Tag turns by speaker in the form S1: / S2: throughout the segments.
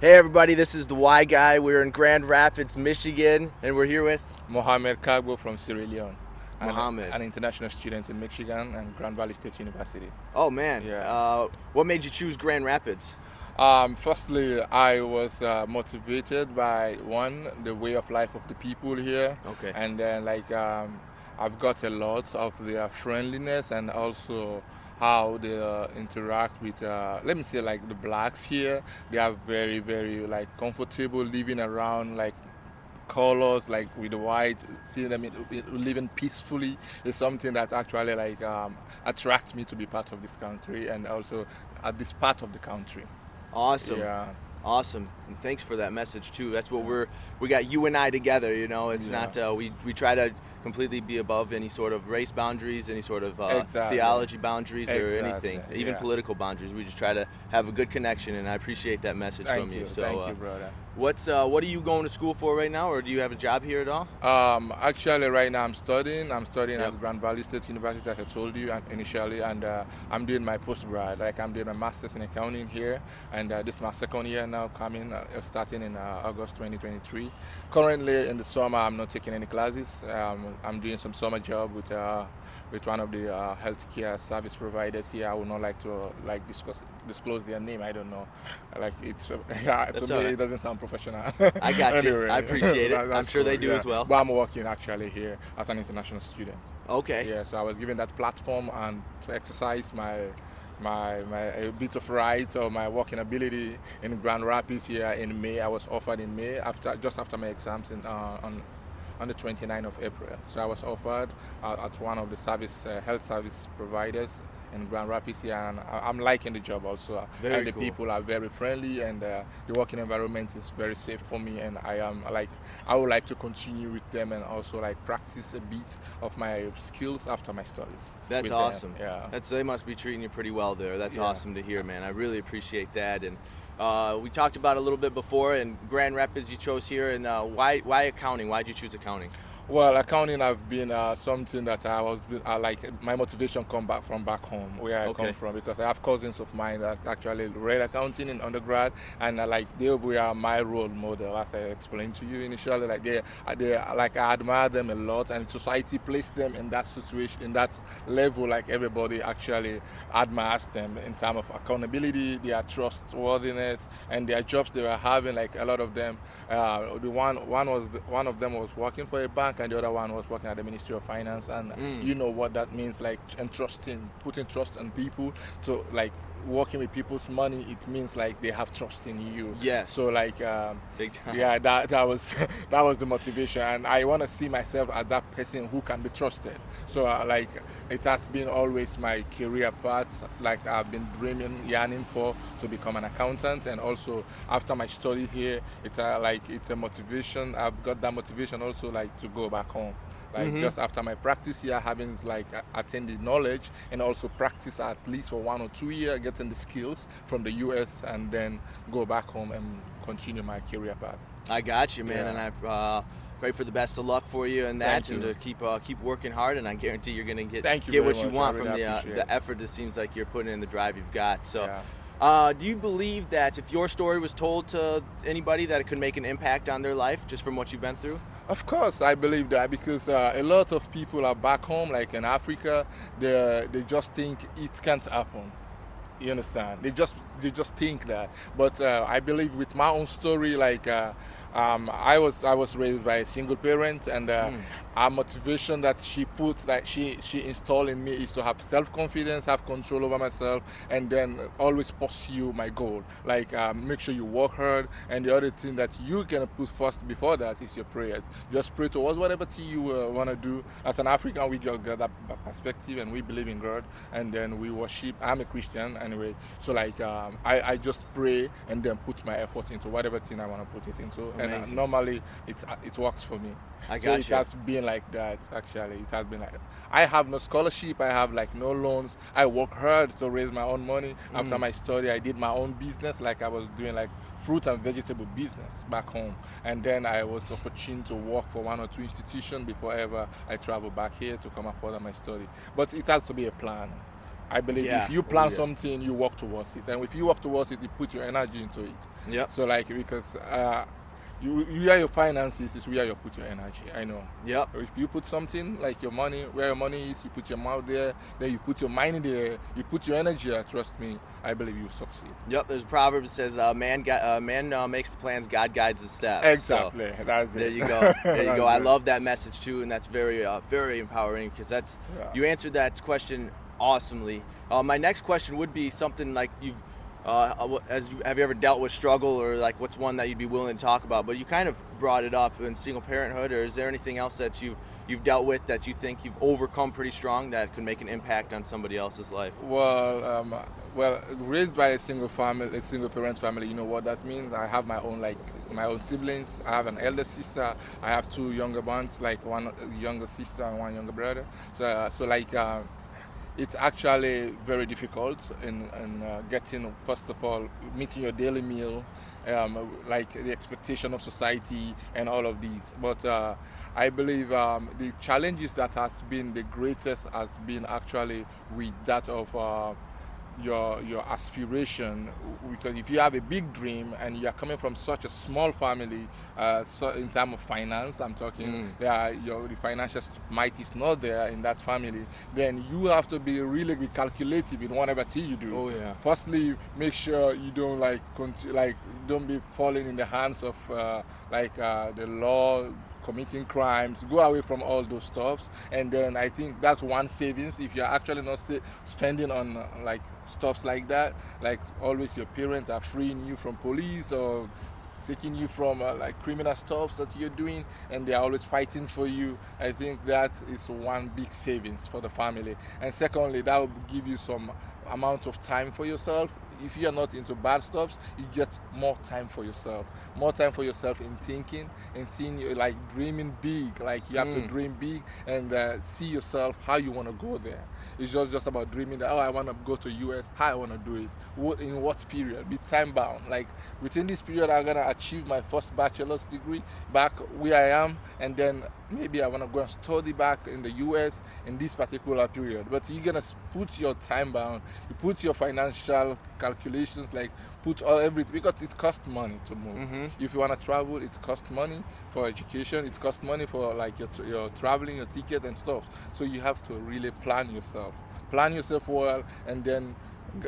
S1: Hey everybody, this is the Y Guy. We're in Grand Rapids, Michigan, and we're here with
S2: Mohamed Kagbo from Sierra Leone, and
S1: Mohammed.
S2: an international student in Michigan and Grand Valley State University.
S1: Oh man,
S2: Yeah.
S1: what made you choose Grand Rapids?
S2: Firstly, I was motivated by one, the way of life of the people here,
S1: Okay.
S2: and then I've got a lot of their friendliness and also how they interact with, let me say, like the blacks here. They are very, very like comfortable living around like colors like with the white, seeing them living peacefully is something that actually attracts me to be part of this country and also at this part of the country.
S1: Awesome.
S2: Yeah.
S1: Awesome. And thanks for that message too. That's what we got you and I together, you know. It's
S2: Yeah.
S1: not we try to completely be above any sort of race boundaries, any sort of
S2: Exactly.
S1: theology boundaries or
S2: Exactly.
S1: anything, even
S2: Yeah.
S1: political boundaries. We just try to have a good connection, and I appreciate that message
S2: Thank
S1: from
S2: you.
S1: you. So
S2: Thank you, brother.
S1: what are you going to school for right now, or do you have a job here at all?
S2: Actually, right now I'm studying. I'm studying
S1: Yep.
S2: at Grand Valley State University, as I told you initially, and I'm doing my postgrad. Like I'm doing my master's in accounting here, and this is my second year now, coming starting in August 2023. Currently, in the summer, I'm not taking any classes. I'm doing some summer job with one of the healthcare service providers here. I would not like to disclose their name. I don't know. Like it's yeah, to
S1: That's
S2: me
S1: all right.
S2: it doesn't sound professional.
S1: I got you.
S2: Anyway,
S1: I appreciate it.
S2: that's
S1: I'm sure they
S2: cool,
S1: do
S2: yeah.
S1: as well.
S2: But I'm working actually here as an international student.
S1: Okay.
S2: Yeah, so I was given that platform and to exercise my a bit of rights or my working ability in Grand Rapids here in May. I was offered in May just after my exams on the 29th of April. So I was offered at one of the health service providers in Grand Rapids here, and I'm liking the job also.
S1: Very
S2: and the
S1: cool.
S2: people are very friendly, and the working environment is very safe for me. And I would like to continue with them and also like practice a bit of my skills after my studies.
S1: That's
S2: with them.
S1: awesome.
S2: Yeah.
S1: They must be treating you pretty well there. That's
S2: Yeah.
S1: awesome to hear, man. I really appreciate that. And we talked about it a little bit before. And Grand Rapids, you chose here. And why accounting? Why'd you choose accounting?
S2: Well, accounting have been something that I like. My motivation come back from back home, where I
S1: Okay.
S2: come from, because I have cousins of mine that actually read accounting in undergrad, and they were my role model, as I explained to you initially. I admire them a lot, and society placed them in that situation, in that level. Like everybody actually admires them in terms of accountability, their trustworthiness, and their jobs they were having. Like a lot of them, one of them was working for a bank, and the other one was working at the Ministry of Finance. And you know what that means, like putting trust on people to like working with people's money. It means like they have trust in you.
S1: Yes.
S2: So
S1: Big time.
S2: yeah, that was that was the motivation, and I want to see myself as that person who can be trusted. So it has been always my career path. Like I've been yearning for to become an accountant, and also after my study here, it's a motivation. I've got that motivation also like to go back home. Just after my practice here, having attained the knowledge and also practice at least for 1 or 2 years, getting the skills from the US, and then go back home and continue my career path.
S1: I got you, man.
S2: Yeah.
S1: And I pray for the best of luck for you in that,
S2: Thank
S1: and
S2: you.
S1: to keep working hard. And I guarantee you're gonna
S2: Thank you
S1: get
S2: very
S1: what you
S2: much. I
S1: want
S2: really
S1: from
S2: appreciate
S1: the
S2: it.
S1: effort that seems like you're putting in, the drive you've got. So.
S2: Yeah.
S1: Do you believe that if your story was told to anybody, that it could make an impact on their life just from what you've been through?
S2: Of course, I believe that, because a lot of people are back home, like in Africa, they just think it can't happen. You understand? They just think that. But I believe with my own story, I was raised by a single parent, and our motivation that she installed in me is to have self-confidence, have control over myself, and then always pursue my goal. Make sure you work hard, and the other thing that you can put first before that is your prayers. Just pray towards whatever thing you want to do. As an African, we just got that perspective, and we believe in God, and then we worship. I'm a Christian anyway, so I just pray and then put my effort into whatever thing I want to put it into, and
S1: Amazing.
S2: normally it works for me.
S1: I
S2: So
S1: got
S2: it
S1: you.
S2: has been like that. Actually, it has been like that. I have no scholarship. I have no loans. I work hard to raise my own money. After my study, I did my own business. I was doing fruit and vegetable business back home, and then I was opportune to work for 1 or 2 institutions before ever I travel back here to come and further my study. But it has to be a plan. I believe
S1: Yeah.
S2: if you plan
S1: Oh, yeah.
S2: something, you work towards it, and if you work towards it, you put your energy into it.
S1: Yep.
S2: So like because you where your finances is where you put your energy. I know.
S1: Yep.
S2: If you put something like your money, where your money is, you put your mouth there, then you put your mind in there, you put your energy there, trust me, I believe you succeed.
S1: Yep. There's a proverb that says, "Man makes the plans, God guides the steps."
S2: Exactly.
S1: So,
S2: That's it.
S1: there you go. There you go. I
S2: That's it.
S1: love that message too, and that's very empowering because that's
S2: Yeah.
S1: you answered that question awesomely. My next question would be something like have you ever dealt with struggle, or like what's one that you'd be willing to talk about? But you kind of brought it up in single parenthood, or is there anything else that you've dealt with that you think you've overcome pretty strong that could make an impact on somebody else's life?
S2: Well, raised by a single parent family, you know what that means. I have my own siblings. I have an elder sister. I have two younger ones, like one younger sister and one younger brother. It's actually very difficult in getting, first of all, meeting your daily meal, like the expectation of society and all of these. But I believe the challenges that has been the greatest has been actually with that of your aspiration, because if you have a big dream and you are coming from such a small family, so in terms of finance I'm talking, the financial might is not there in that family, then you have to be really be calculative in whatever thing you do.
S1: Oh, yeah.
S2: Firstly, make sure you don't don't be falling in the hands of the law, committing crimes. Go away from all those stuffs, and then I think that's one savings. If you're actually not spending on like stuffs like that, like always your parents are freeing you from police or taking you from like criminal stuff that you're doing, and they're always fighting for you. I think that is one big savings for the family. And secondly, that will give you some amount of time for yourself. If you're not into bad stuff, you get more time for yourself in thinking and seeing you, like dreaming big. Like you have to dream big and see yourself how you want to go there. It's just about dreaming that, oh, I want to go to US, how I want to do it, in what period, be time bound. Like within this period I'm gonna achieve my first bachelor's degree back where I am, and then maybe I want to go and study back in the US in this particular period. But you're gonna put your time bound, you put your financial calculations, like put everything, because it costs money to move. If you want to travel, it costs money for education, it costs money for like your traveling, your ticket and stuff. So you have to really plan yourself well, and then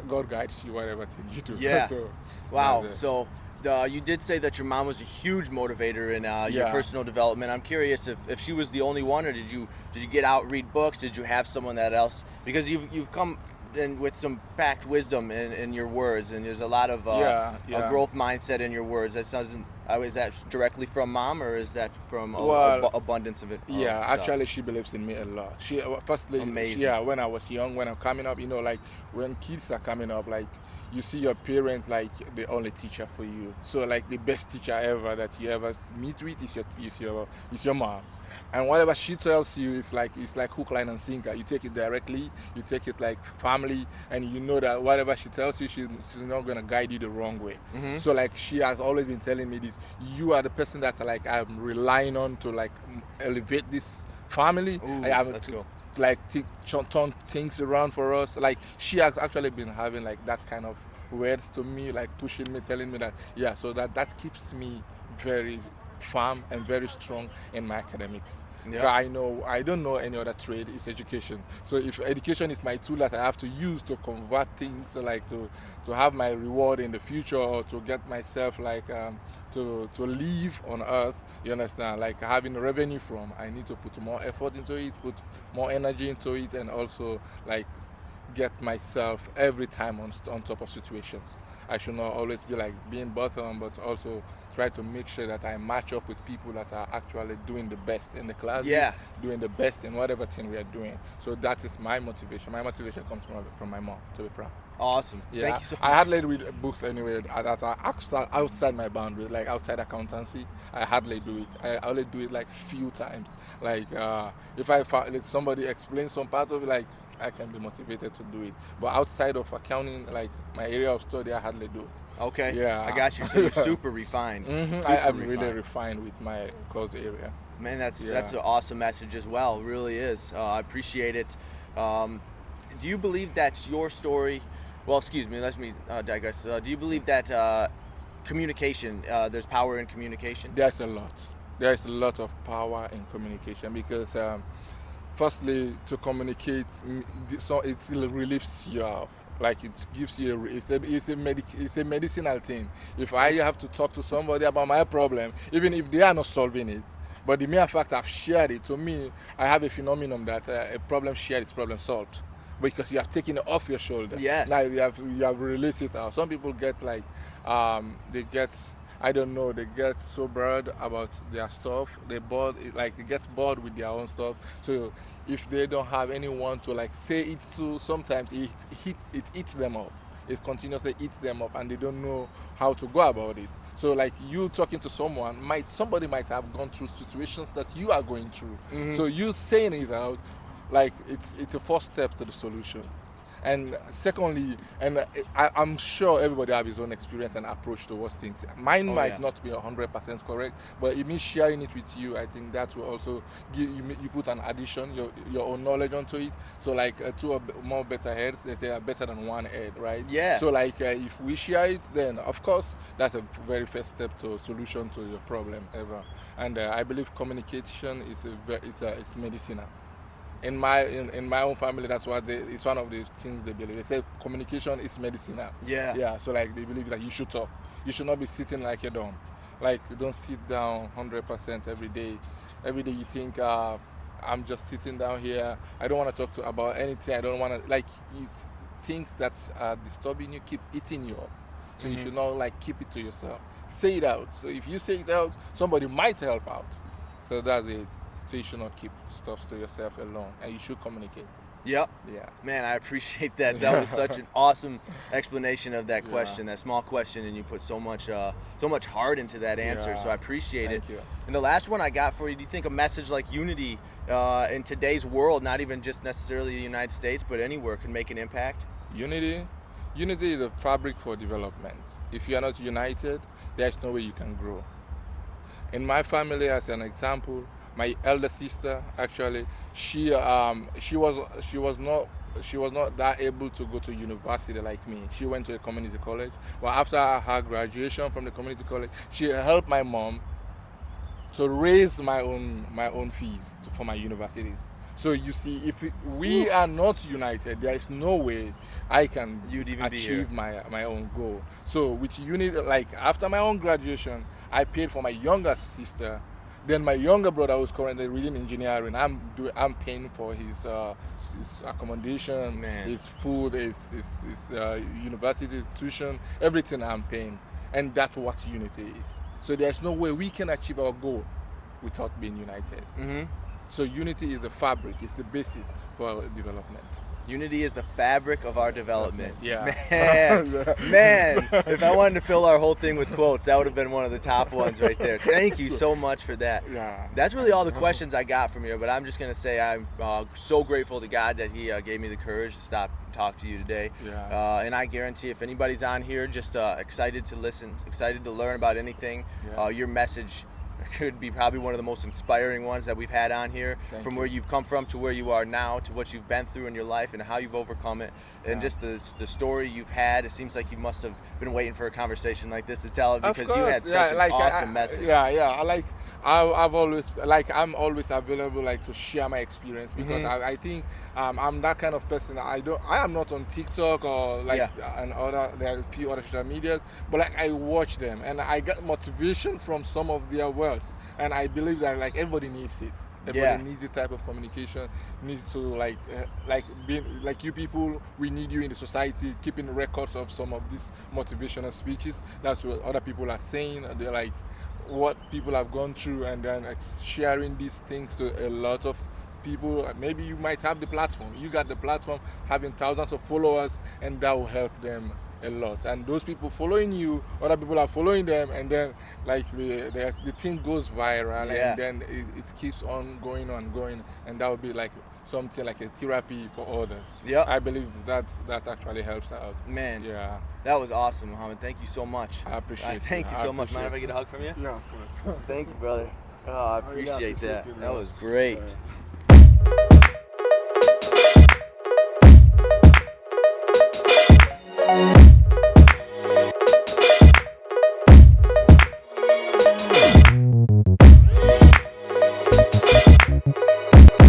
S2: God guides you whatever thing you do.
S1: Yeah.
S2: So,
S1: Wow.
S2: that's it.
S1: So you did say that your mom was a huge motivator in your
S2: Yeah.
S1: personal development. I'm curious if she was the only one, or did you get out, read books? Did you have someone that else? Because you've come in with some packed wisdom in your words, and there's a lot of
S2: Yeah.
S1: a growth mindset in your words. That doesn't. Is that directly from mom, or is that from abundance of it?
S2: Yeah,
S1: stuff?
S2: actually, she believes in me a lot.
S1: Amazing.
S2: When I was young, when I'm coming up, like when kids are coming up, like you see your parent like the only teacher for you. So like the best teacher ever that you ever meet with is your mom. And whatever she tells you, it's like hook, line, and sinker. You take it directly, you take it like family, and you know that whatever she tells you, she's not gonna guide you the wrong way. So like she has always been telling me this: you are the person that like I'm relying on to like elevate this family.
S1: Ooh,
S2: I have
S1: that's cool.
S2: like turn things around for us. Like she has actually been having like that kind of words to me, like pushing me, telling me that so that keeps me very firm and very strong in my academics.
S1: Yeah.
S2: I don't know any other trade. It's education. So if education is my tool that I have to use to convert things, so like to have my reward in the future, or to get myself like to live on earth, you understand, like having revenue from, I need to put more effort into it, put more energy into it, and also like get myself every time on top of situations. I should not always be like being bottom, but also try to make sure that I match up with people that are actually doing the best in the classes, doing the best in whatever thing we are doing. So that is my motivation. My motivation comes from my mom, to be frank.
S1: Awesome.
S2: Yeah,
S1: Thank you so much.
S2: I hardly read books anyway that are outside my boundary, like outside accountancy. I hardly do it. I only do it like few times. Like if like somebody explains some part of it, like I can be motivated to do it. But outside of accounting, like my area of study, I hardly do.
S1: Okay.
S2: Yeah.
S1: I got you. So you're super refined.
S2: I'm really refined with my course area.
S1: Man, that's an awesome message as well. It really is. I appreciate it. do you believe that your story? Well, excuse me. Let me digress. Do you believe that communication? There's power in communication.
S2: There's a lot. There's a lot of power in communication because, firstly, to communicate, so it relieves you up. Like it gives you it's a medicinal thing. If I have to talk to somebody about my problem, even if they are not solving it, but the mere fact I've shared it, to me, I have a phenomenon that a problem shared is problem solved, because you have taken it off your shoulder.
S1: Yes.
S2: Now you have released it out. Some people get like they get, I don't know, they get so bored about their stuff. They get bored with their own stuff. So if they don't have anyone to like say it to, sometimes it eats them up. It continuously eats them up, and they don't know how to go about it. So like you talking to someone, somebody might have gone through situations that you are going through. So you saying it out, like it's a first step to the solution. And secondly, I'm sure everybody have his own experience and approach towards things. Mine might not be 100% correct, but me sharing it with you, I think that will also give you put an addition, your own knowledge onto it. So like two more better heads, they say are better than one head, right?
S1: Yeah.
S2: So like if we share it, then of course that's a very first step to a solution to your problem ever. And I believe communication is medicinal. In my own family, that's what it's one of the things they believe. They say communication is medicinal. Yeah. So like they believe that you should talk. You should not be sitting like a dumb. Like don't sit down 100% every day. Every day you think I'm just sitting down here. I don't want to talk about anything. I don't want to like eat things that are disturbing you. Keep eating you up. So you should not like keep it to yourself. Say it out. So if you say it out, somebody might help out. So that's it. So you should not keep stuff to yourself alone, and you should communicate.
S1: Yep.
S2: Yeah.
S1: Man, I appreciate that. That was such an awesome explanation of that question, that small question, and you put so much heart into that answer.
S2: Yeah.
S1: So I appreciate it.
S2: Thank you.
S1: And the last one I got for you, do you think a message like unity in today's world, not even just necessarily the United States, but anywhere, can make an impact?
S2: Unity is the fabric for development. If you are not united, there's no way you can grow. In my family, as an example, my elder sister, actually, she was not that able to go to university like me. She went to a community college. Well, after her graduation from the community college, she helped my mom to raise my own fees for my universities. So you see, if we are not united, there is no way I can achieve my own goal. So with unity, like after my own graduation, I paid for my younger sister. Then my younger brother, who's currently reading engineering, I'm paying for his accommodation, his food, his university tuition, everything I'm paying, and that's what unity is. So there's no way we can achieve our goal without being united. So unity is the fabric, it's the basis for our development.
S1: Unity is the fabric of our development.
S2: Yeah.
S1: Man, if I wanted to fill our whole thing with quotes, that would have been one of the top ones right there. Thank you so much for that.
S2: Yeah.
S1: That's really all the questions I got from you, but I'm just going to say I'm so grateful to God that he gave me the courage to stop and talk to you today.
S2: Yeah.
S1: And I guarantee if anybody's on here just excited to listen, excited to learn about anything, your message could be probably one of the most inspiring ones that we've had on here.
S2: Thank
S1: from
S2: you.
S1: where you've come from to where you are now, to what you've been through in your life and how you've overcome it, and just the story you've had. It seems like you must have been waiting for a conversation like this to tell it, because you had such an awesome message.
S2: I'm always available, like, to share my experience, because I think I'm that kind of person. I am not on TikTok or and there are a few other social medias, but like I watch them and I get motivation from some of their words, and I believe that like everybody needs it. Everybody needs this type of communication. Needs to being like you people. We need you in the society, keeping records of some of these motivational speeches. That's what other people are saying. They're like what people have gone through, and then sharing these things to a lot of people. Maybe you might have the platform. You got the platform, having thousands of followers, and that will help them a lot. And those people following you, other people are following them, and then like the thing goes viral, and then it keeps on going, and that would be like something like a therapy for others. I believe that actually helps out.
S1: Man, that was awesome, Muhammad. Thank you so much.
S2: I appreciate it.
S1: Thank you so much. Mind if I get a hug from you?
S2: Yeah, of course.
S1: Thank you, brother. Oh, I appreciate that. That was great.